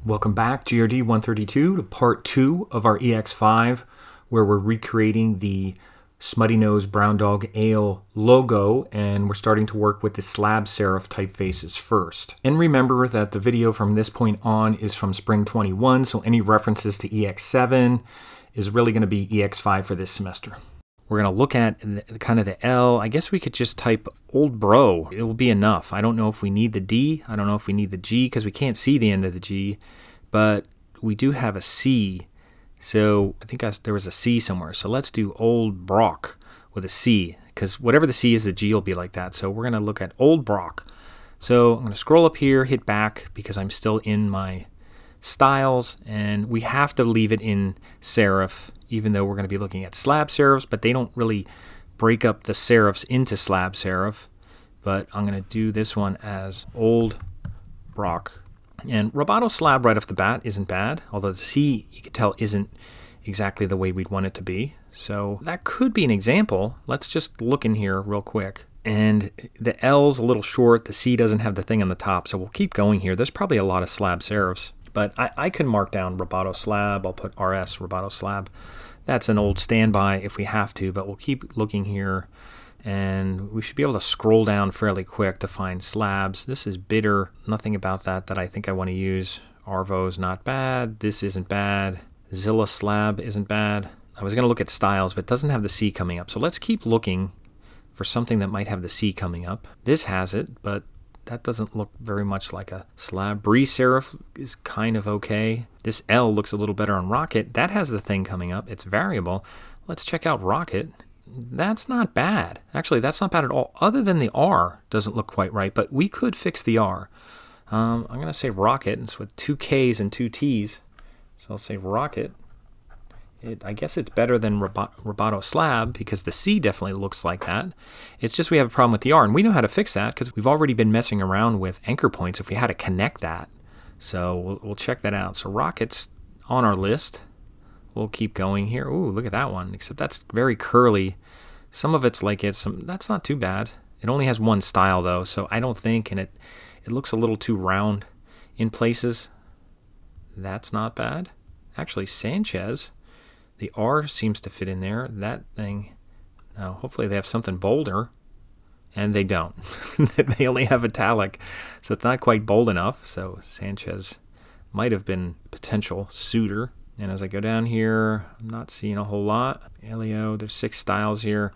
Welcome back, GRD132, to part 2 of our ex5, where we're recreating the Smuttynose Brown Dog Ale logo, and we're starting to work with the slab-serif typefaces first. And remember that the video from this point on is from spring 21, so any references to ex7 is really going to be ex5 for this semester. We're going to look at kind of the L. I guess we could just type old bro. It will be enough. I don't know if we need the D. I don't know if we need the G because we can't see the end of the G. But we do have a C. So I think there was a C somewhere. So let's do old Brock with a C. Because whatever the C is, the G will be like that. So we're going to look at old Brock. So I'm going to scroll up here, hit back because I'm still in my styles, and we have to leave it in serif, even though we're going to be looking at slab serifs, but they don't really break up the serifs into slab serif. But I'm going to do this one as old Brock. And rubato slab right off the bat isn't bad, although the C, you can tell, isn't exactly the way we'd want it to be. So that could be an example. Let's just look in here real quick. And the L's a little short, the C doesn't have the thing on the top, so we'll keep going here. There's probably a lot of slab serifs. But I can mark down rubato slab. I'll put RS, rubato slab. That's an old standby if we have to, but we'll keep looking here. And we should be able to scroll down fairly quick to find slabs. This is bitter. Nothing about that I think I want to use. Arvo's not bad. This isn't bad. Zilla slab isn't bad. I was going to look at styles, but it doesn't have the C coming up. So let's keep looking for something that might have the C coming up. This has it, but that doesn't look very much like a slab. Bree serif is kind of okay. This L looks a little better on Rocket. That has the thing coming up. It's variable. Let's check out Rocket. That's not bad. Actually, that's not bad at all. Other than the R doesn't look quite right, but we could fix the R. I'm going to say Rocket. It's with 2 Ks and 2 Ts. So I'll say Rocket. I guess it's better than rubato slab because the C definitely looks like that. It's just we have a problem with the R, and we know how to fix that because we've already been messing around with anchor points if we had to connect that. So we'll check that out. So Rocket's on our list. We'll keep going here. Ooh, look at that one, except that's very curly. Some of it's like that's not too bad. It only has one style though, so I don't think, and it looks a little too round in places. That's not bad. Actually, Sanchez, the R seems to fit in there. That thing, now hopefully they have something bolder, and they don't. They only have italic, so it's not quite bold enough. So Sanchez might have been a potential suitor. And as I go down here, I'm not seeing a whole lot. Elio, there's 6 styles here.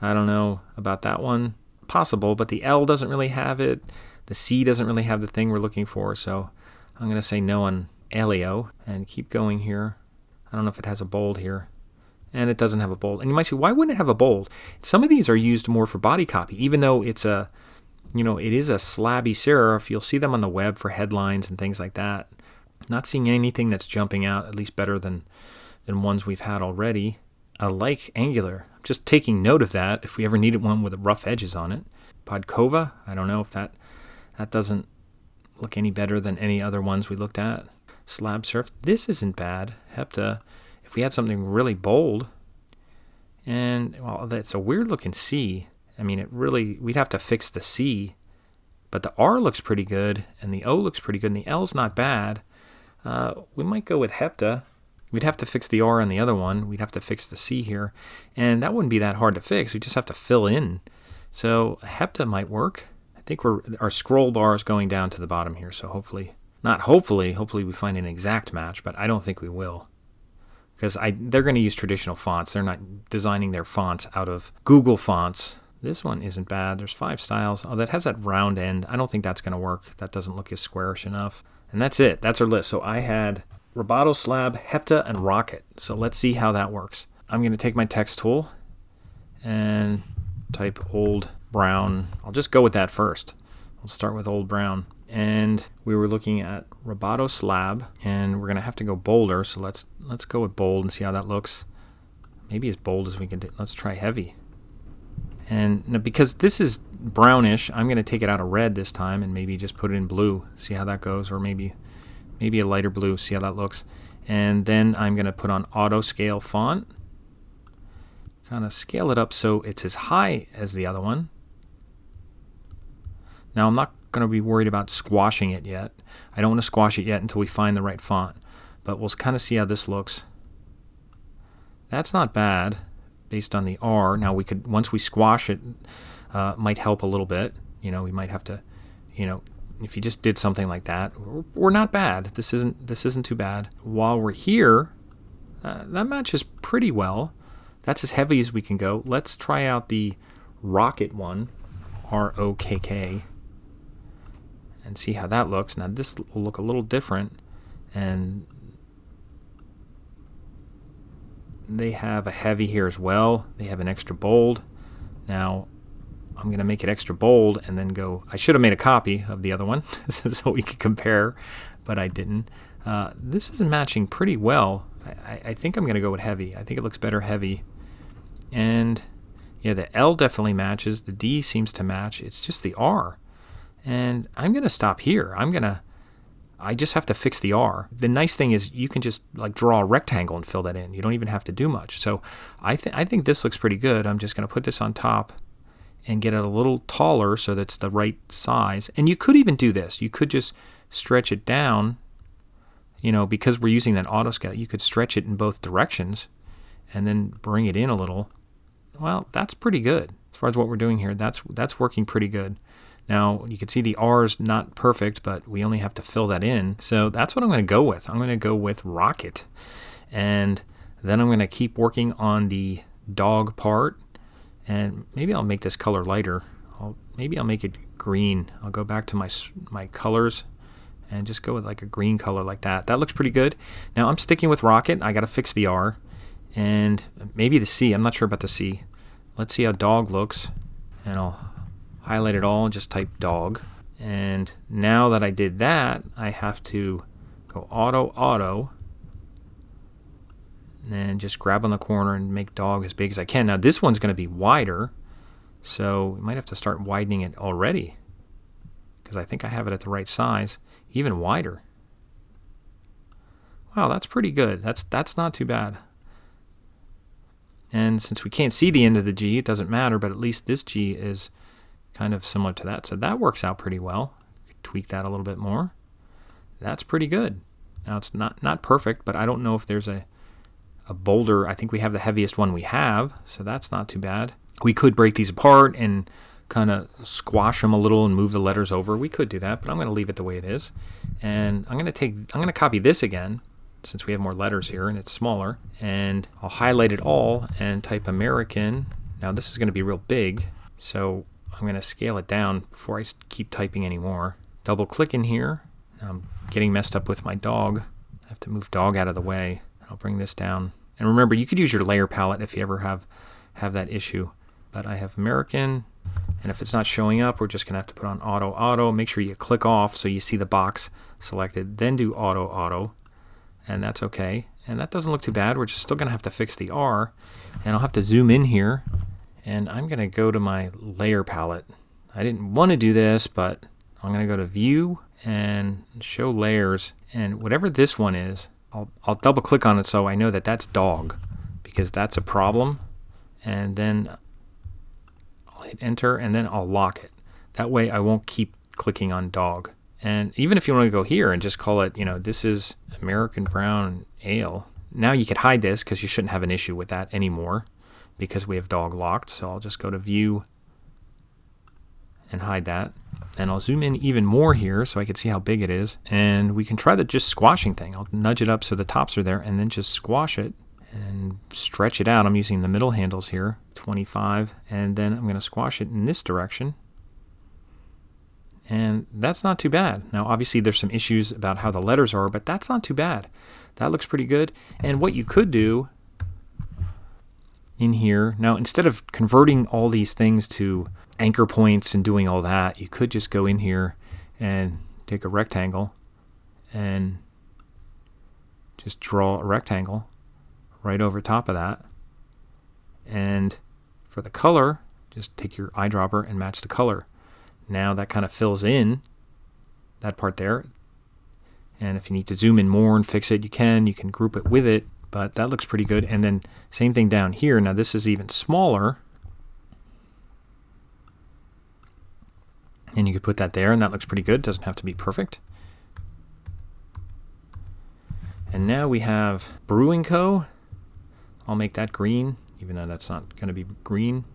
I don't know about that one. Possible, but the L doesn't really have it. The C doesn't really have the thing we're looking for, so I'm going to say no on Elio and keep going here. I don't know if it has a bold here. And it doesn't have a bold. And you might say, why wouldn't it have a bold? Some of these are used more for body copy, even though it's it is a slabby serif. You'll see them on the web for headlines and things like that. Not seeing anything that's jumping out, at least better than ones we've had already. I like Angular. I'm just taking note of that if we ever needed one with rough edges on it. Podkova, I don't know if that doesn't look any better than any other ones we looked at. Slab-serif, this isn't bad. Hepta, if we had something really bold, and well, that's a weird looking C. I mean, we'd have to fix the C, but the R looks pretty good, and the O looks pretty good, and the L's not bad. We might go with Hepta. We'd have to fix the R on the other one. We'd have to fix the C here, and that wouldn't be that hard to fix. We just have to fill in. So Hepta might work. I think our scroll bar is going down to the bottom here, so hopefully we find an exact match, but I don't think we will. Because they're going to use traditional fonts. They're not designing their fonts out of Google fonts. This one isn't bad. There's 5 styles. Oh, that has that round end. I don't think that's going to work. That doesn't look as squarish enough. And that's it. That's our list. So I had rubato slab, Hepta, and Rocket. So let's see how that works. I'm going to take my text tool and type old brown. I'll just go with that first. We'll start with old brown. And we were looking at rubato slab, and we're going to have to go bolder. So let's go with bold and see how that looks. Maybe as bold as we can do. Let's try heavy. And because this is brownish, I'm going to take it out of red this time and maybe just put it in blue, see how that goes, or maybe a lighter blue, see how that looks. And then I'm going to put on auto scale font, kind of scale it up so it's as high as the other one. Now I'm not going to be worried about squashing it yet. I don't want to squash it yet until we find the right font. But we'll kind of see how this looks. That's not bad based on the R. Now we could, once we squash it, might help a little bit. You know, we might have to, you know, if you just did something like that, we're not bad. This isn't too bad. While we're here, that matches pretty well. That's as heavy as we can go. Let's try out the Rocket one, R-O-K-K, and see how that looks. Now this will look a little different, and they have a heavy here as well. They have an extra bold. Now I'm going to make it extra bold and then go. I should have made a copy of the other one so we could compare, but I didn't. This is matching pretty well. I think I'm going to go with heavy. I think it looks better heavy. And yeah, the L definitely matches. The D seems to match. It's just the R. And I'm going to stop here. I just have to fix the R. The nice thing is you can just like draw a rectangle and fill that in. You don't even have to do much. So I think this looks pretty good. I'm just going to put this on top and get it a little taller so that's the right size. And you could even do this. You could just stretch it down, you know, because we're using that auto scale. You could stretch it in both directions and then bring it in a little. Well, that's pretty good. As far as what we're doing here, that's working pretty good. Now, you can see the R is not perfect, but we only have to fill that in. So that's what I'm going to go with. I'm going to go with Rocket. And then I'm going to keep working on the dog part. And maybe I'll make this color lighter. Maybe I'll make it green. I'll go back to my colors and just go with like a green color like that. That looks pretty good. Now I'm sticking with Rocket. I got to fix the R. And maybe the C. I'm not sure about the C. Let's see how dog looks. And I'll highlight it all and just type dog. And now that I did that, I have to go auto, and just grab on the corner and make dog as big as I can. Now this one's going to be wider, so we might have to start widening it already, because I think I have it at the right size, even wider. Wow, that's pretty good. That's not too bad. And since we can't see the end of the G, it doesn't matter, but at least this G is kind of similar to that. So that works out pretty well. Tweak that a little bit more. That's pretty good. Now it's not perfect, but I don't know if there's a bolder. I think we have the heaviest one we have, so that's not too bad. We could break these apart and kind of squash them a little and move the letters over. We could do that, but I'm going to leave it the way it is. And I'm going to copy this again, since we have more letters here and it's smaller, and I'll highlight it all and type American. Now this is going to be real big, so I'm going to scale it down before I keep typing anymore. Double click in here. I'm getting messed up with my dog. I have to move dog out of the way. I'll bring this down. And remember, you could use your layer palette if you ever have that issue. But I have American, and if it's not showing up, we're just going to have to put on auto. Make sure you click off so you see the box selected. Then do auto, and that's okay. And that doesn't look too bad. We're just still going to have to fix the R. And I'll have to zoom in here. And I'm going to go to my layer palette. I didn't want to do this, but I'm going to go to View and Show Layers. And whatever this one is, I'll double click on it so I know that that's dog, because that's a problem. And then I'll hit enter and then I'll lock it. That way I won't keep clicking on dog. And even if you want to go here and just call it, you know, this is American Brown Ale. Now you could hide this because you shouldn't have an issue with that anymore because we have dog locked. So I'll just go to View and hide that. And I'll zoom in even more here so I can see how big it is. And we can try the just squashing thing. I'll nudge it up so the tops are there and then just squash it and stretch it out. I'm using the middle handles here, 25. And then I'm going to squash it in this direction. And that's not too bad. Now, obviously, there's some issues about how the letters are, but that's not too bad. That looks pretty good. And what you could do in here, now, instead of converting all these things to anchor points and doing all that, you could just go in here and take a rectangle and just draw a rectangle right over top of that. And for the color, just take your eyedropper and match the color. Now that kind of fills in that part there. And if you need to zoom in more and fix it, you can group it with it, but that looks pretty good. And then same thing down here. Now this is even smaller. And you could put that there, and that looks pretty good. Doesn't have to be perfect. And now we have Brewing Co. I'll make that green, even though that's not going to be green.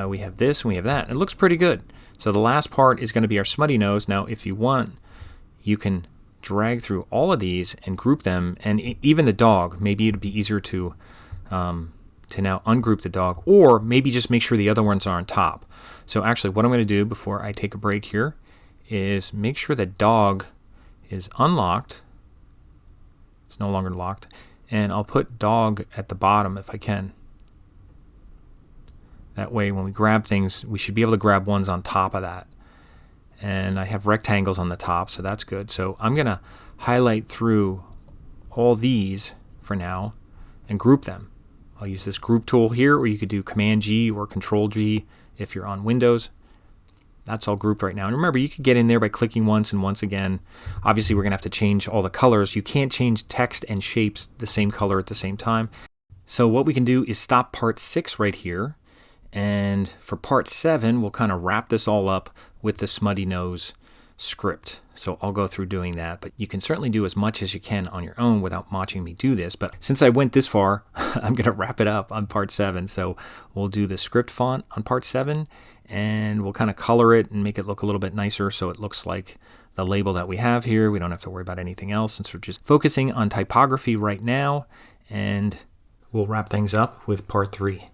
We have this and we have that. It looks pretty good. So the last part is going to be our Smuttynose. Now, if you want, you can drag through all of these and group them, and even the dog. Maybe it'd be easier to now ungroup the dog, or maybe just make sure the other ones are on top. So actually, what I'm going to do before I take a break here is make sure the dog is unlocked. It's no longer locked. And I'll put dog at the bottom if I can. That way when we grab things, we should be able to grab ones on top of that. And I have rectangles on the top, so that's good. So I'm going to highlight through all these for now and group them. I'll use this group tool here, or you could do Command G or Control G if you're on Windows. That's all grouped right now. And remember, you could get in there by clicking once and once again. Obviously, we're going to have to change all the colors. You can't change text and shapes the same color at the same time. So what we can do is stop part 6 right here. And for part 7, we'll kind of wrap this all up with the Smuttynose script. So I'll go through doing that, but you can certainly do as much as you can on your own without watching me do this. But since I went this far, I'm going to wrap it up on part 7. So we'll do the script font on part 7, and we'll kind of color it and make it look a little bit nicer so it looks like the label that we have here. We don't have to worry about anything else since we're just focusing on typography right now, and we'll wrap things up with part 3.